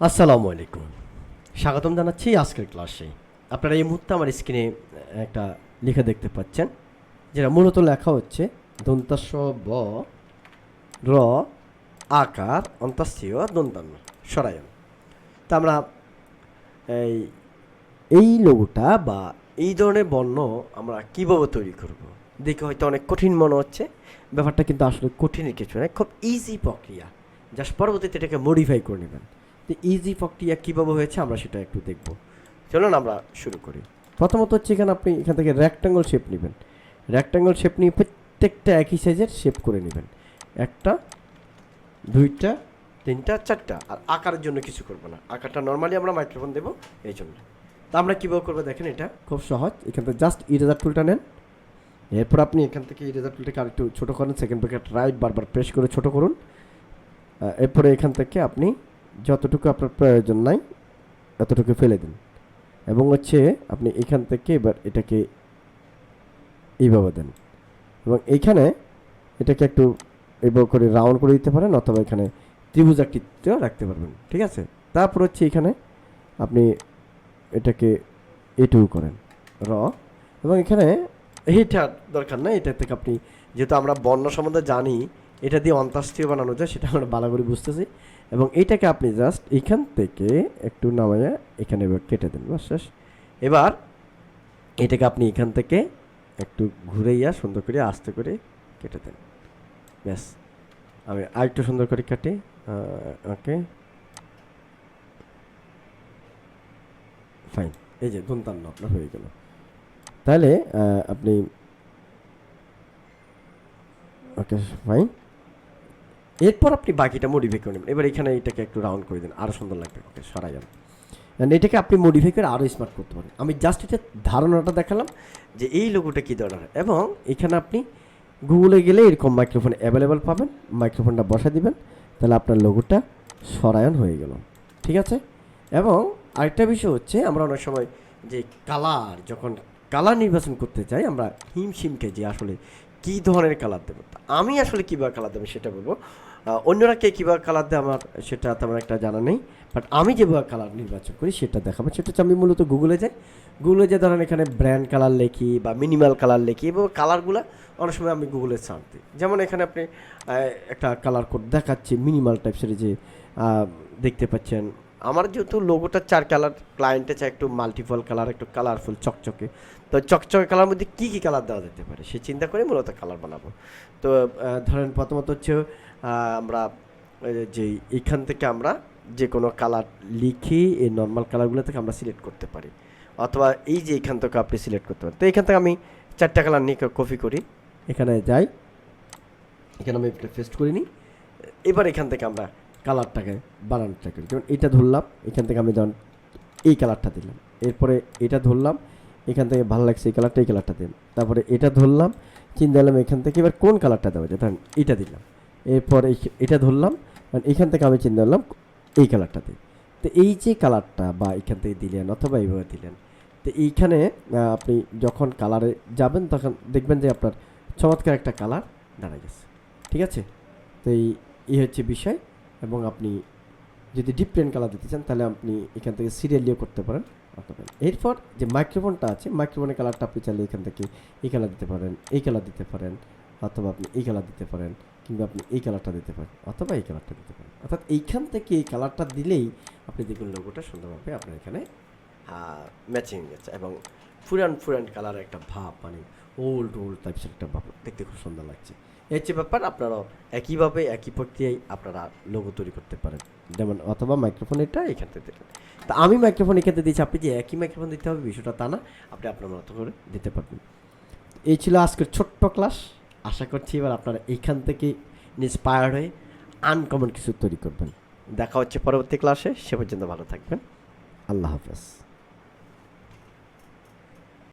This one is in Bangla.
আসসালামু আলাইকুম, স্বাগতম জানাচ্ছি আজকের ক্লাসে। আপনারা এই মুহূর্তে আমার স্ক্রিনে একটা লেখা দেখতে পাচ্ছেন, যেটা মূলত লেখা হচ্ছে দন্তাস্ব ব র আকার অন্তাস্তীয় দন্তান্ন সরায়ন। তা আমরা এই এই লোগোটা বা এই ধরনের বর্ণ আমরা কীভাবে তৈরি করব, দেখে হয়তো অনেক কঠিন মনে হচ্ছে। ব্যাপারটা কিন্তু আসলে কঠিনের কিছু নয়, খুব ইজি প্রক্রিয়া। জাস্ট পরবর্তীতে এটাকে মডিফাই করে নেবেন। তো ইজি প্রক্রিয়া কীভাবে হয়েছে আমরা সেটা একটু দেখব। চলুন আমরা শুরু করি। প্রথমত হচ্ছে এখানে আপনি এখান থেকে রেক্ট্যাঙ্গল শেপ নেবেন। রেক্ট্যাঙ্গল শেপ নিয়ে প্রত্যেকটা একই সাইজের শেপ করে নেবেন, একটা, দুইটা, তিনটা, চারটা। আর আকারের জন্য কিছু করবো না, আকারটা নর্মালি আমরা মাইক্রোফোন দেবো এই জন্য। তা আমরা কীভাবে করবো দেখেন, এটা খুব সহজ। এখান থেকে জাস্ট ইরেজার টুলটা নেন, এরপর আপনি এখান থেকে ইরেজার টুলটাকে আরেকটু ছোটো করেন, সেকেন্ড ব্র্যাকেট রাইট বারবার প্রেস করে ছোটো করুন। এরপরে এখান থেকে আপনি যতটুকু আপনার প্রয়োজন নাই এতটুকু ফেলে দিন, এবং হচ্ছে আপনি এখান থেকে এবার এটাকে এইভাবে দেন, এবং এইখানে এটাকে একটু এইভাবে করে রাউন্ড করে দিতে পারেন, অথবা এখানে ত্রিভুজ আকৃতিতে রাখতে পারবেন, ঠিক আছে। তারপর হচ্ছে এখানে আপনি এটাকে এটুকু করেন র, এবং এখানে এইটার দরকার না। এটা থেকে আপনি, যেহেতু আমরা বর্ণ সম্বন্ধে জানি, এটা দিয়ে অন্তাষ্ট্রীয় বানানো যায়, সেটা আমরা ভালো করে বুঝতেছি। এবং এইটাকে আপনি জাস্ট এখান থেকে একটু নামাইয়া এখানে এবার কেটে দেন, বাস শেষ। এবার এটাকে আপনি এখান থেকে একটু ঘুরাইয়া সুন্দর করে আস্তে করে কেটে দেন, ব্যাস। আমি আরেকটু সুন্দর করে কাটি, ওকে, ফাইন। এই যে দন্তান্ন আপনার হয়ে গেল। তাহলে আপনি, ওকে ফাইন। এরপর আপনি বাকিটা মডিফাই করে নেবেন। এবার এখানে এটাকে একটু রাউন্ড করে দিন, আরও সুন্দর লাগবে, ওকে সরাই যান। এটাকে আপনি মডিফাই করে আরও স্মার্ট করতে পারেন। আমি জাস্ট এটা ধারণাটা দেখালাম যে এই লোগোটা কী ধরনের। এবং এখানে আপনি গুগলে গেলে এরকম মাইক্রোফোন অ্যাভেলেবেল পাবেন, মাইক্রোফোনটা বসা দিবেন, তাহলে আপনার লোগোটা সরায়ন হয়ে গেল, ঠিক আছে। এবং আরেকটা বিষয় হচ্ছে, আমরা অনেক সময় যে যখন কালার নির্বাচন করতে চাই, আমরা হিমশিমকে যে আসলে কী ধরনের কালার দেবো। আমি আসলে কীভাবে কালার দেবো সেটা বলবো, অন্যরা কে কীভাবে কালার দেয় আমার সেটা তেমন একটা জানা নেই। বাট আমি যেভাবে কালার নির্বাচন করি সেটা দেখাবো। সেটা হচ্ছে, আমি মূলত গুগলে যাই, গুগলে যে ধরেন এখানে ব্র্যান্ড কালার লেখি বা মিনিমাল কালার লেখি, এবং কালারগুলো অনেক সময় আমি গুগলে সার্চ দিই। যেমন এখানে আপনি একটা কালার কোড দেখাচ্ছি মিনিমাল টাইপসের, যে দেখতে পাচ্ছেন আমার যেহেতু লোগোটা 4 কালার, ক্লায়েন্টে চাই একটু মাল্টিপল কালার, একটু কালারফুল, চকচকে। তো চকচকে কালার মধ্যে কী কী কালার দেওয়া যেতে পারে সে চিন্তা করে মূলত কালার বানাবো। তো ধরেন প্রথমত হচ্ছে আমরা যে এখান থেকে আমরা যে কোনো কালার লিখি, এই নর্মাল কালারগুলো থেকে আমরা সিলেক্ট করতে পারি, অথবা এই যে এখান থেকে আপনি সিলেক্ট করতে পারেন। তো এখান থেকে আমি 4টা কালার নিয়ে কপি করি, এখানে যাই, এখানে আমি পেস্ট করে নিই। এবার এখান থেকে আমরা কালারটাকে বানানোর ট্রাই করি। যেমন এটা ধরলাম, এখান থেকে আমি যেমন এই কালারটা দিলাম, এরপরে এটা ধরলাম, এখান থেকে ভালো লাগছে এই কালারটা, এই কালারটা দিলাম, তারপরে এটা ধরলাম, চিন্তা দিলাম এখান থেকে এবার কোন কালারটা দেওয়া যায়, ধরেন এটা দিলাম, এরপর এটা ধরলাম, এখান থেকে আমি চিন্তা করলাম এই কালারটা দিই। তো এই যে কালারটা বা এখান থেকে দিলেন অথবা এইভাবে দিলেন, তো এইখানে আপনি যখন কালারে যাবেন তখন দেখবেন যে আপনার চমৎকার একটা কালার দাঁড়ায় গেছে, ঠিক আছে। তো এই হচ্ছে বিষয়। এবং আপনি যদি ডিফারেন্ট কালার দিতে চান তাহলে আপনি এখান থেকে সিরিয়ালিও করতে পারেন। এরপর যে মাইক্রোফোনটা আছে, মাইক্রোফোনের কালারটা আপনি চাইলে এখান থেকে এই কালার দিতে পারেন, এই কালার দিতে পারেন, অথবা আপনি এই কালার দিতে পারেন, কিংবা আপনি এই কালারটা দিতে পারেন, অথবা এই কালারটা দিতে পারেন। অর্থাৎ এইখান থেকে এই কালারটা দিলেই আপনি দেখুন লোগোটা সুন্দরভাবে আপনার এখানে ম্যাচিং যাচ্ছে, এবং ফুরান কালারের একটা ভাব, মানে ওল্ড টাইপসের একটা ভাব, দেখতে খুব সুন্দর লাগছে। এই হচ্ছে ব্যাপার। আপনারাও একইভাবে একই প্রক্রিয়ায় আপনারা লোগো তৈরি করতে পারেন, যেমন অথবা মাইক্রোফোন এটা এখান থেকে দেখেন। তা আমি মাইক্রোফোন এখান থেকে দিচ্ছি, আপনি যে একই মাইক্রোফোন দিতে হবে বিষয়টা তা না, আপনি আপনার মতো করে দিতে পারবেন। এই ছিল আজকের ছোট্ট ক্লাস। আশা করছি এবার আপনারা এইখান থেকে ইন্সপায়ার হয়ে আনকমন কিছু তৈরি করবেন। দেখা হচ্ছে পরবর্তী ক্লাসে, সে পর্যন্ত ভালো থাকবেন। আল্লাহ হাফেজ।